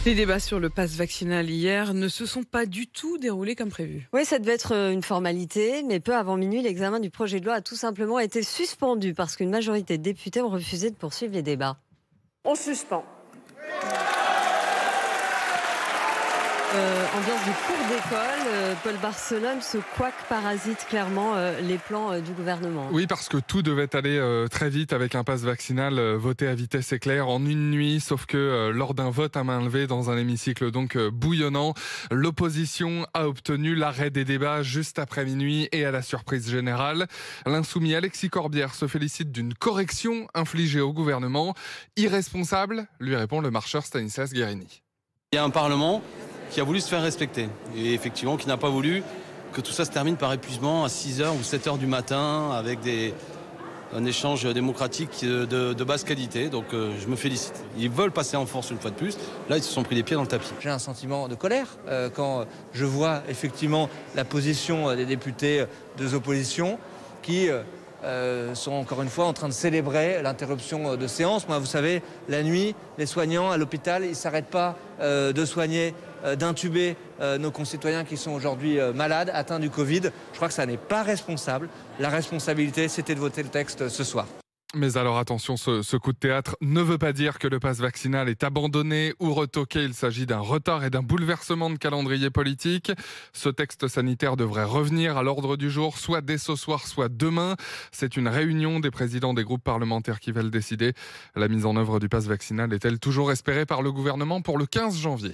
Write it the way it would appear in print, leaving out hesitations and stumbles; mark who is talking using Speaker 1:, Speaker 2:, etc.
Speaker 1: Les débats sur le pass vaccinal hier ne se sont pas du tout déroulés comme prévu.
Speaker 2: Oui, ça devait être une formalité, mais peu avant minuit, l'examen du projet de loi a tout simplement été suspendu parce qu'une majorité de députés ont refusé de poursuivre les débats.
Speaker 3: On suspend.
Speaker 2: Ambiance de cours d'école, Paul Barcelone, ce couac parasite clairement les plans du gouvernement.
Speaker 4: Oui, parce que tout devait aller très vite avec un pass vaccinal voté à vitesse éclair en une nuit, sauf que lors d'un vote à main levée dans un hémicycle donc bouillonnant, l'opposition a obtenu l'arrêt des débats juste après minuit et à la surprise générale. L'insoumis Alexis Corbière se félicite d'une correction infligée au gouvernement. Irresponsable, lui répond le marcheur Stanislas Guerini.
Speaker 5: Il y a un Parlement qui a voulu se faire respecter et effectivement qui n'a pas voulu que tout ça se termine par épuisement à 6h ou 7h du matin avec un échange démocratique de basse qualité. Donc je me félicite. Ils veulent passer en force une fois de plus. Là, ils se sont pris les pieds dans le tapis.
Speaker 6: J'ai un sentiment de colère quand je vois effectivement la position des députés des oppositions qui sont encore une fois en train de célébrer l'interruption de séance. Moi, vous savez, la nuit, les soignants à l'hôpital, ils ne s'arrêtent pas de soigner, d'intuber nos concitoyens qui sont aujourd'hui malades, atteints du Covid. Je crois que ça n'est pas responsable. La responsabilité, c'était de voter le texte ce soir.
Speaker 4: Mais alors attention, ce coup de théâtre ne veut pas dire que le pass vaccinal est abandonné ou retoqué. Il s'agit d'un retard et d'un bouleversement de calendrier politique. Ce texte sanitaire devrait revenir à l'ordre du jour, soit dès ce soir, soit demain. C'est une réunion des présidents des groupes parlementaires qui va le décider. La mise en œuvre du pass vaccinal est-elle toujours espérée par le gouvernement pour le 15 janvier ?